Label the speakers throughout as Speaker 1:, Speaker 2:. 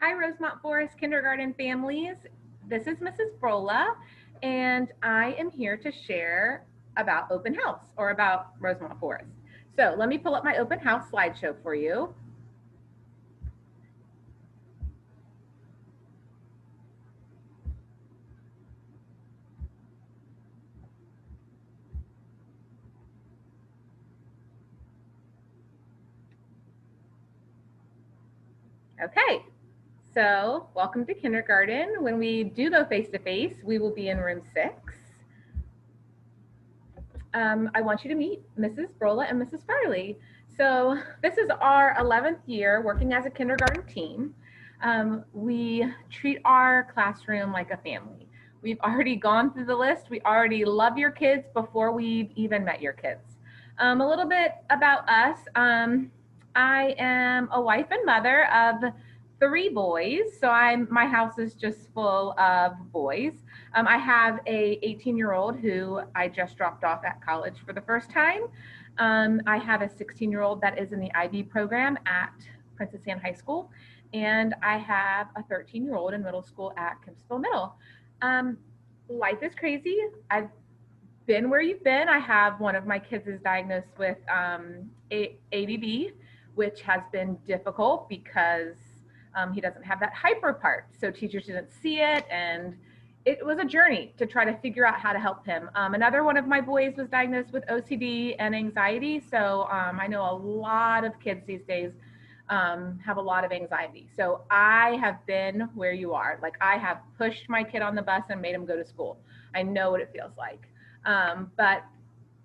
Speaker 1: Hi, Rosemont Forest Kindergarten families. This is Mrs. Brola, and I am here to share about open house or about Rosemont Forest. So let me pull up my open house slideshow for you. Okay, so welcome to kindergarten. When we do go face-to-face, we will be in room 6. I want you to meet Mrs. Brola and Mrs. Farley. So this is our 11th year working as a kindergarten team. We treat our classroom like a family. We've already gone through the list. We already love your kids before we've even met your kids. A little bit about us. I am a wife and mother of 3 boys, so my house is just full of boys. I have a 18-year-old who I just dropped off at college for the first time. I have a 16-year-old that is in the IB program at Princess Anne High School, and I have a 13-year-old in middle school at Kempsville Middle. Life is crazy. I've been where you've been. I have one of my kids is diagnosed with ADD, which has been difficult because he doesn't have that hyper part. So teachers didn't see it, and it was a journey to try to figure out how to help him. Another one of my boys was diagnosed with OCD and anxiety. So I know a lot of kids these days have a lot of anxiety. So I have been where you are. Like, I have pushed my kid on the bus and made him go to school. I know what it feels like. But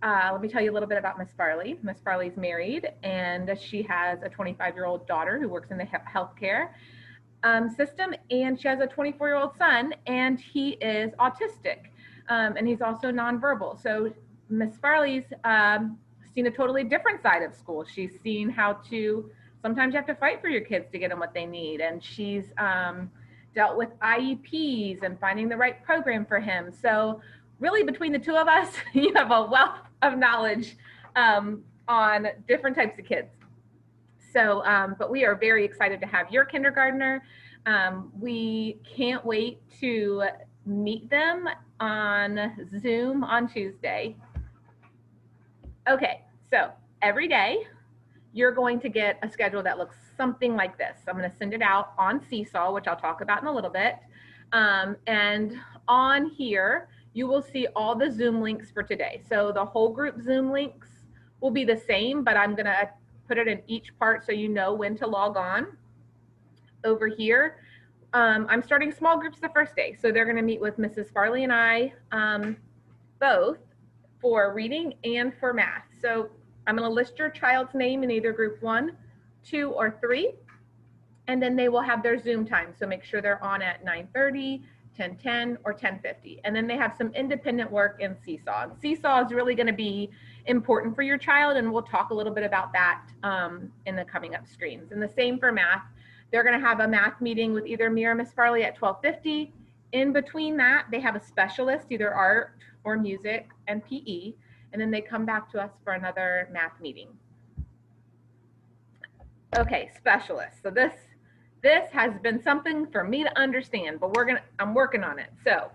Speaker 1: let me tell you a little bit about Miss Farley. Miss Farley's married, and she has a 25-year-old daughter who works in the healthcare system, and she has a 24-year-old son, and he is autistic, and he's also nonverbal. So Miss Farley's seen a totally different side of school. She's seen how to sometimes you have to fight for your kids to get them what they need, and she's dealt with IEPs and finding the right program for him. So really, between the two of us, you have a wealth of knowledge on different types of kids. So, but we are very excited to have your kindergartner. We can't wait to meet them on Zoom on Tuesday. Okay, so every day you're going to get a schedule that looks something like this. I'm going to send it out on Seesaw, which I'll talk about in a little bit. And on here, you will see all the Zoom links for today. So the whole group Zoom links will be the same, but I'm going to put it in each part so you know when to log on. Over here, I'm starting small groups the first day. So they're going to meet with Mrs. Farley and I both for reading and for math. So I'm going to list your child's name in either group 1, 2, or 3, and then they will have their Zoom time. So make sure they're on at 9:30, 10:10, or 10:50. And then they have some independent work in Seesaw. Seesaw is really going to be important for your child, and we'll talk a little bit about that in the coming up screens. And the same for math. They're going to have a math meeting with either me or Miss Farley at 12:50. In between that, they have a specialist, either art or music and PE, and then they come back to us for another math meeting. Okay, specialist. So this has been something for me to understand, but I'm working on it. So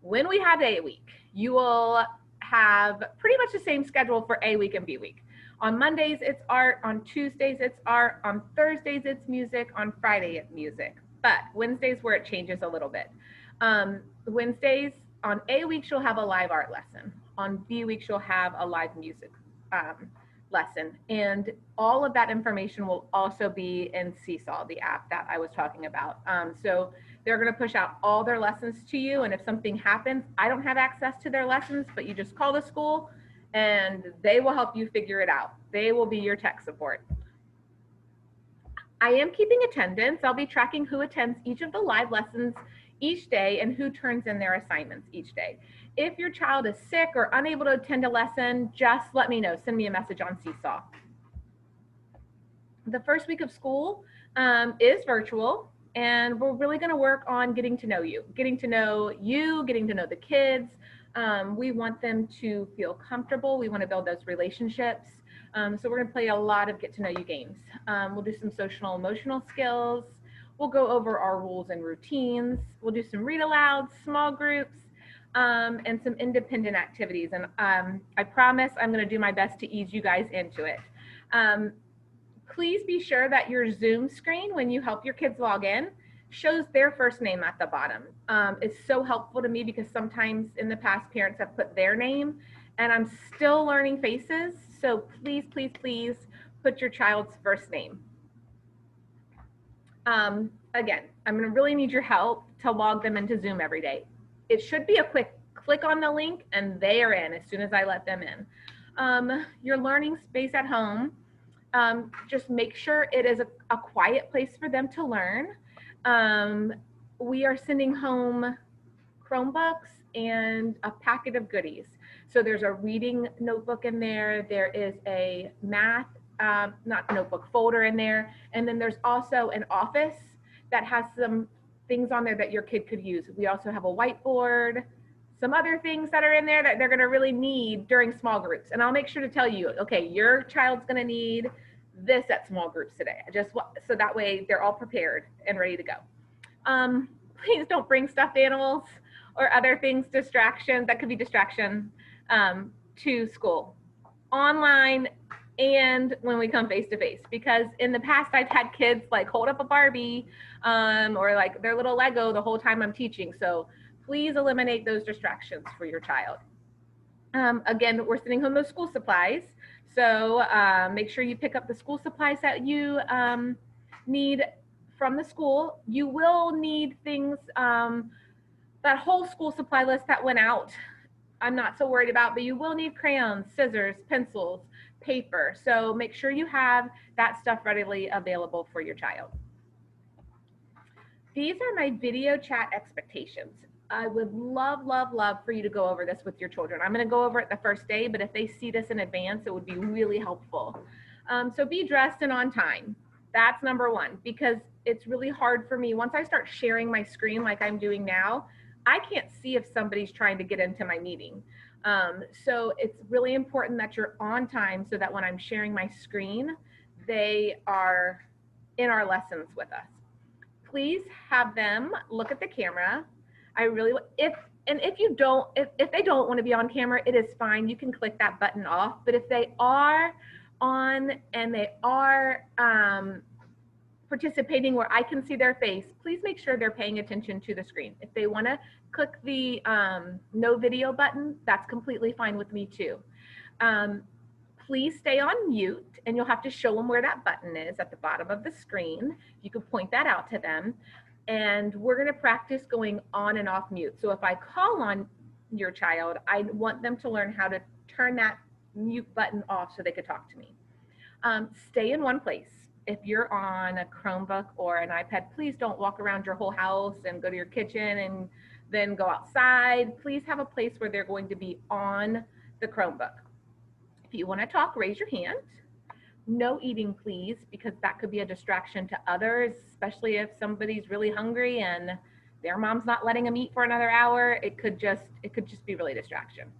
Speaker 1: when we have A week, you will have pretty much the same schedule for A week and B week. On Mondays, it's art. On Tuesdays, it's art. On Thursdays, it's music. On Friday, it's music. But Wednesdays where it changes a little bit. Wednesdays, on A week, you'll have a live art lesson. On B week, you'll have a live music lesson. And all of that information will also be in Seesaw, the app that I was talking about. So they're going to push out all their lessons to you. And if something happens, I don't have access to their lessons, but you just call the school and they will help you figure it out. They will be your tech support. I am keeping attendance. I'll be tracking who attends each of the live lessons each day and who turns in their assignments each day. If your child is sick or unable to attend a lesson, just let me know. Send me a message on Seesaw. The first week of school is virtual, and we're really going to work on getting to know you, getting to know the kids. We want them to feel comfortable. We want to build those relationships. So we're going to play a lot of get to know you games. We'll do some social emotional skills. We'll go over our rules and routines. We'll do some read alouds, small groups, and some independent activities. And I promise I'm going to do my best to ease you guys into it. Please be sure that your Zoom screen, when you help your kids log in, shows their first name at the bottom. It's so helpful to me because sometimes in the past parents have put their name and I'm still learning faces. So please, please, please put your child's first name. Again, I'm gonna really need your help to log them into Zoom every day. It should be a quick click on the link and they are in as soon as I let them in. Your learning space at home, just make sure it is a quiet place for them to learn. We are sending home Chromebooks and a packet of goodies. So there's a reading notebook in there. There is a math, not notebook, folder in there. And then there's also an office that has some things on there that your kid could use. We also have a whiteboard, some other things that are in there that they're gonna really need during small groups. And I'll make sure to tell you, okay, your child's gonna need this at small groups today. So that way they're all prepared and ready to go. Please don't bring stuffed animals or other things, distractions, that could be distraction, to school, online, and when we come face to face. Because in the past, I've had kids like hold up a Barbie or like their little Lego the whole time I'm teaching. So please eliminate those distractions for your child. Again, we're sending home those school supplies. So make sure you pick up the school supplies that you need from the school. You will need things, that whole school supply list that went out, I'm not so worried about, but you will need crayons, scissors, pencils, paper. So make sure you have that stuff readily available for your child. These are my video chat expectations. I would love, love, love for you to go over this with your children. I'm going to go over it the first day, but if they see this in advance, it would be really helpful. So be dressed and on time. That's number one, because it's really hard for me. Once I start sharing my screen like I'm doing now, I can't see if somebody's trying to get into my meeting. So it's really important that you're on time so that when I'm sharing my screen, they are in our lessons with us. Please have them look at the camera. If they don't want to be on camera, it is fine. You can click that button off. But if they are on and they are participating where I can see their face, please make sure they're paying attention to the screen. If they want to click the no video button, that's completely fine with me too. Please stay on mute, and you'll have to show them where that button is at the bottom of the screen. You can point that out to them. And we're going to practice going on and off mute. So if I call on your child, I want them to learn how to turn that mute button off so they could talk to me. Stay in one place. If you're on a Chromebook or an iPad, please don't walk around your whole house and go to your kitchen and then go outside. Please have a place where they're going to be on the Chromebook. If you want to talk, raise your hand. No eating, please, because that could be a distraction to others, especially if somebody's really hungry and their mom's not letting them eat for another hour. It could just be really distraction.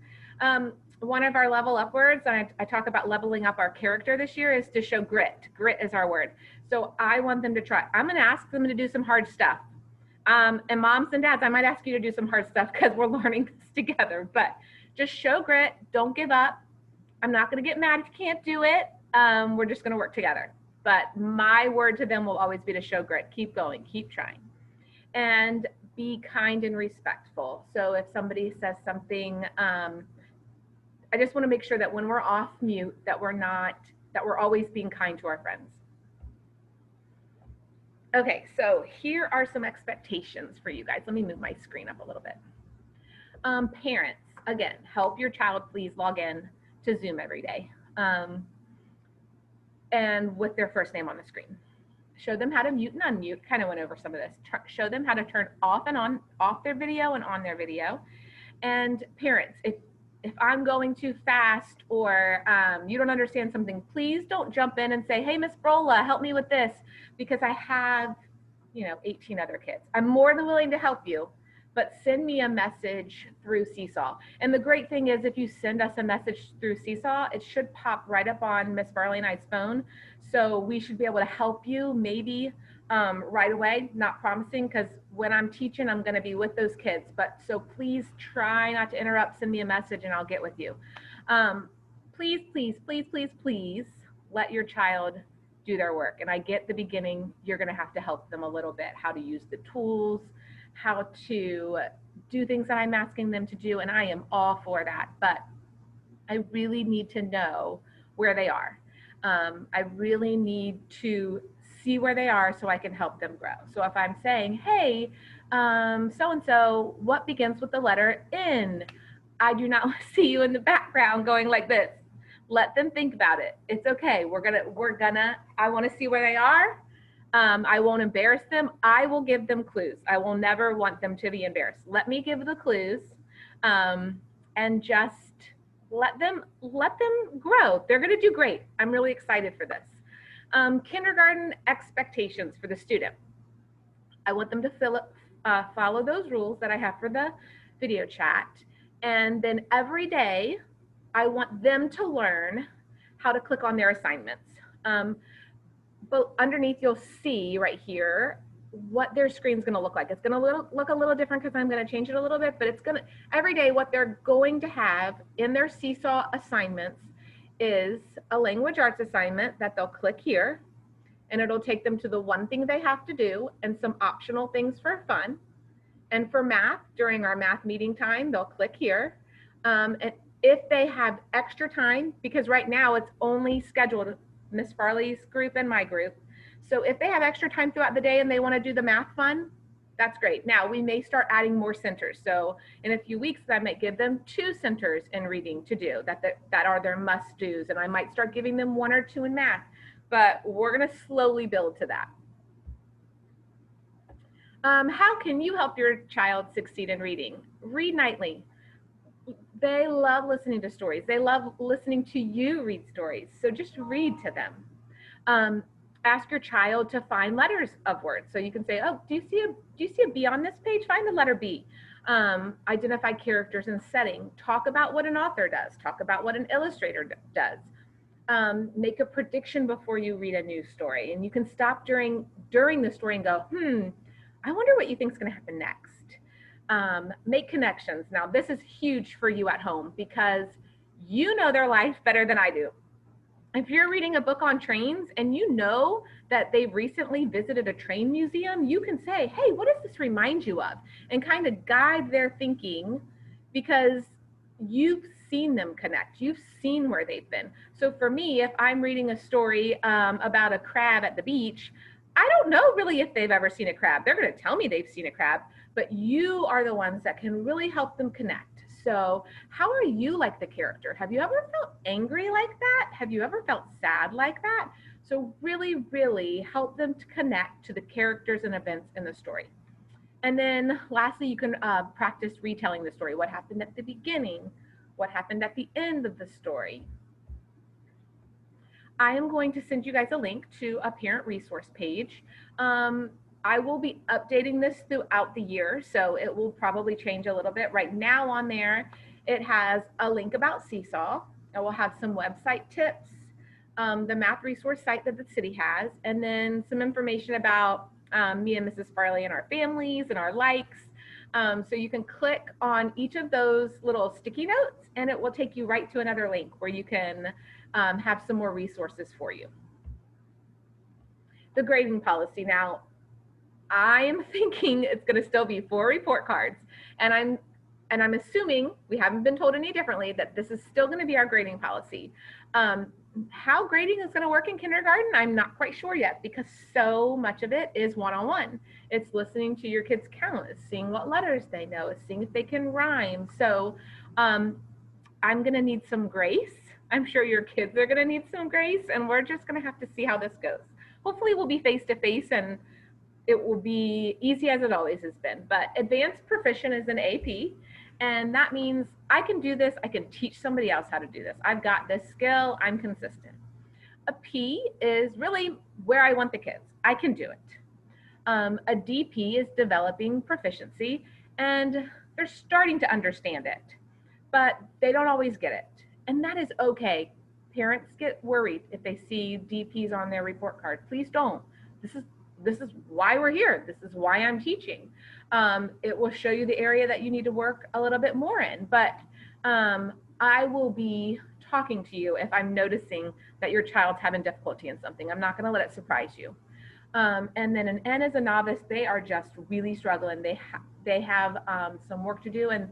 Speaker 1: One of our level up words, and I talk about leveling up our character this year, is to show grit. Grit is our word. So I want them to try. I'm going to ask them to do some hard stuff. And moms and dads, I might ask you to do some hard stuff because we're learning this together. But just show grit. Don't give up. I'm not going to get mad if you can't do it. We're just going to work together. But my word to them will always be to show grit. Keep going. Keep trying. And be kind and respectful. So if somebody says something, I just want to make sure that when we're off mute, that we're always being kind to our friends. Okay, so here are some expectations for you guys. Let me move my screen up a little bit. Parents, again, help your child please log in to Zoom every day. And with their first name on the screen. Show them how to mute and unmute. Kind of went over some of this. Show them how to turn off and off their video and on their video. And parents, if I'm going too fast or you don't understand something, please don't jump in and say, hey, Miss Brola, help me with this, because I have, 18 other kids. I'm more than willing to help you, but send me a message through Seesaw. And the great thing is, if you send us a message through Seesaw, it should pop right up on Miss Farley and I's phone. So we should be able to help you maybe right away, not promising, because when I'm teaching, I'm going to be with those kids. But so please try not to interrupt, send me a message and I'll get with you. Please, please, please, please, please let your child do their work. And I get the beginning, you're going to have to help them a little bit, how to use the tools, how to do things that I'm asking them to do. And I am all for that. But I really need to know where they are. I really need to see where they are so I can help them grow. So if I'm saying, hey, so-and-so, what begins with the letter N? I do not see you in the background going like this. Let them think about it. It's okay. I want to see where they are. I won't embarrass them. I will give them clues. I will never want them to be embarrassed. Let me give the clues, and just let them grow. They're going to do great. I'm really excited for this. Kindergarten expectations for the student. I want them to follow those rules that I have for the video chat. And then every day, I want them to learn how to click on their assignments. But underneath, you'll see right here what their screen's going to look like. It's going to look a little different because I'm going to change it a little bit, but it's going to, every day what they're going to have in their Seesaw assignments is a language arts assignment that they'll click here, and it'll take them to the one thing they have to do and some optional things for fun. And for math, during our math meeting time, they'll click here. And if they have extra time, because right now it's only scheduled Miss Farley's group and my group. So if they have extra time throughout the day and they want to do the math fun, that's great. Now we may start adding more centers. So in a few weeks, I might give them 2 centers in reading to do that are their must do's. And I might start giving them 1 or 2 in math, but we're going to slowly build to that. How can you help your child succeed in reading? Read nightly. They love listening to stories. They love listening to you read stories. So just read to them. Ask your child to find letters of words. So you can say, oh, do you see a B on this page? Find the letter B. Identify characters and setting. Talk about what an author does. Talk about what an illustrator does. Make a prediction before you read a new story. And you can stop during the story and go, I wonder what you think is going to happen next. Make connections. Now, this is huge for you at home because you know their life better than I do. If you're reading a book on trains and you know that they recently visited a train museum, you can say, hey, what does this remind you of? And kind of guide their thinking because you've seen them connect. You've seen where they've been. So for me, if I'm reading a story about a crab at the beach, I don't know really if they've ever seen a crab. They're going to tell me they've seen a crab, but you are the ones that can really help them connect. So how are you like the character? Have you ever felt angry like that? Have you ever felt sad like that? So really, really help them to connect to the characters and events in the story. And then lastly, you can practice retelling the story. What happened at the beginning? What happened at the end of the story? I am going to send you guys a link to a parent resource page. I will be updating this throughout the year, so it will probably change a little bit. Right now on there, it has a link about Seesaw. It will have some website tips, the math resource site that the city has, and then some information about me and Mrs. Farley and our families and our likes. So you can click on each of those little sticky notes, and it will take you right to another link where you can have some more resources for you. The grading policy. Now, I am thinking it's going to still be 4 report cards, and I'm assuming, we haven't been told any differently, that this is still going to be our grading policy. How grading is going to work in kindergarten, I'm not quite sure yet, because so much of it is one-on-one. It's listening to your kids count, it's seeing what letters they know, it's seeing if they can rhyme. So I'm going to need some grace. I'm sure your kids are going to need some grace, and we're just going to have to see how this goes. Hopefully we'll be face-to-face and it will be easy as it always has been. But advanced proficient is an AP, and that means I can do this, I can teach somebody else how to do this. I've got this skill, I'm consistent. A P is really where I want the kids. I can do it. A DP is developing proficiency, and they're starting to understand it, but they don't always get it. And that is okay. Parents get worried if they see DPs on their report card. Please don't. this is why we're here. This is why I'm teaching. It will show you the area that you need to work a little bit more in, but I will be talking to you if I'm noticing that your child's having difficulty in something. I'm not going to let it surprise you. And then an N as a novice, they are just really struggling. They have some work to do. And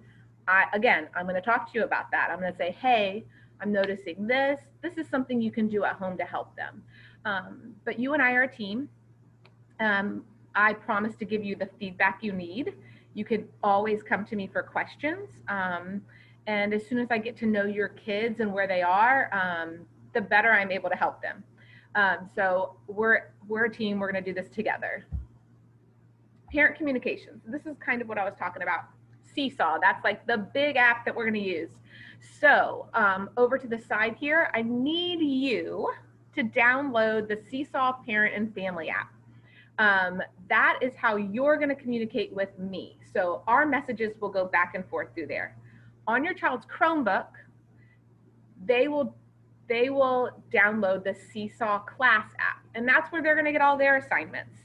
Speaker 1: I'm going to talk to you about that. I'm going to say, hey, I'm noticing this. This is something you can do at home to help them. But you and I are a team. I promise to give you the feedback you need. You could always come to me for questions. And as soon as I get to know your kids and where they are, the better I'm able to help them. So we're a team. We're going to do this together. Parent communications. This is kind of what I was talking about. Seesaw. That's like the big app that we're going to use. So over to the side here, I need you to download the Seesaw Parent and Family app. That is how you're going to communicate with me. So our messages will go back and forth through there. On your child's Chromebook, they will download the Seesaw class app, and that's where they're going to get all their assignments.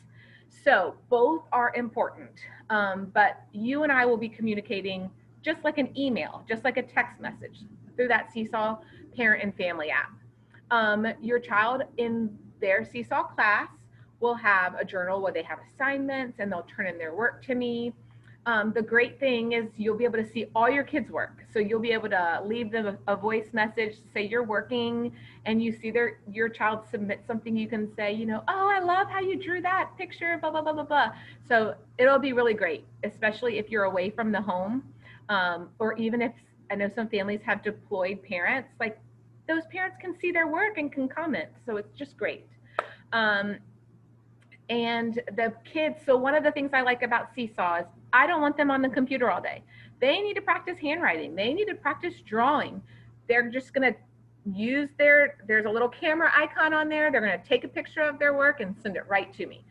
Speaker 1: So both are important, but you and I will be communicating just like an email, just like a text message through that Seesaw Parent and Family app. Your child in their Seesaw class will have a journal where they have assignments and they'll turn in their work to me. The great thing is you'll be able to see all your kids' work. So you'll be able to leave them a voice message, say you're working, and you see your child submit something, you can say, oh, I love how you drew that picture, blah, blah, blah, blah, blah. So it'll be really great, especially if you're away from the home, or even if, I know some families have deployed parents, like those parents can see their work and can comment. So it's just great. And the kids, so one of the things I like about Seesaw is I don't want them on the computer all day. They need to practice handwriting. They need to practice drawing. They're just going to use there's a little camera icon on there. They're going to take a picture of their work and send it right to me.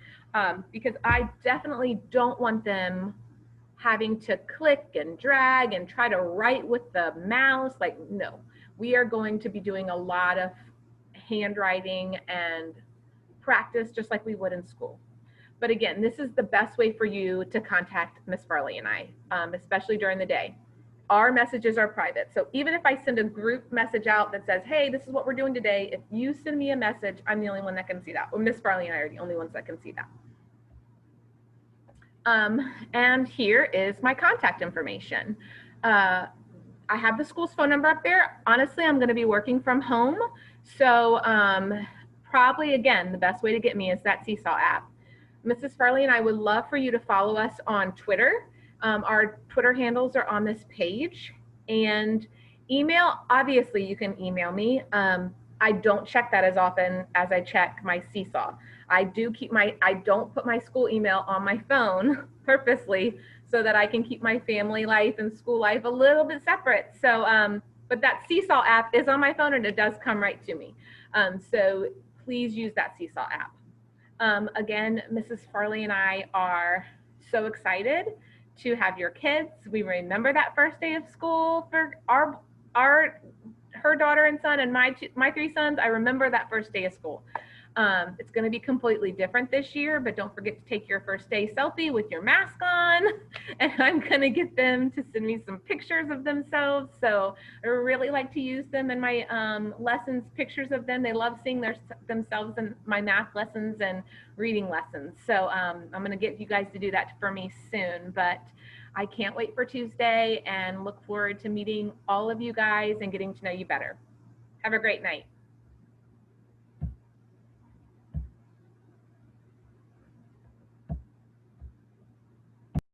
Speaker 1: Because I definitely don't want them having to click and drag and try to write with the mouse. Like, no, we are going to be doing a lot of handwriting and practice just like we would in school. But again, this is the best way for you to contact Miss Farley and I, especially during the day. Our messages are private. So even if I send a group message out that says, hey, this is what we're doing today, if you send me a message, I'm the only one that can see that. Well, Miss Farley and I are the only ones that can see that. And here is my contact information. I have the school's phone number up there. Honestly, I'm going to be working from home. So probably, again, the best way to get me is that Seesaw app. Mrs. Farley and I would love for you to follow us on Twitter. Our Twitter handles are on this page. And email, obviously you can email me. I don't check that as often as I check my Seesaw. I don't put my school email on my phone purposely so that I can keep my family life and school life a little bit separate. So, but that Seesaw app is on my phone and it does come right to me. So please use that Seesaw app. Again, Mrs. Farley and I are so excited to have your kids. We remember that first day of school for her daughter and son and my three sons. I remember that first day of school. It's going to be completely different this year, but don't forget to take your first day selfie with your mask on. And I'm going to get them to send me some pictures of themselves. So I really like to use them in my lessons, pictures of them. They love seeing themselves in my math lessons and reading lessons. So I'm going to get you guys to do that for me soon. But I can't wait for Tuesday and look forward to meeting all of you guys and getting to know you better. Have a great night.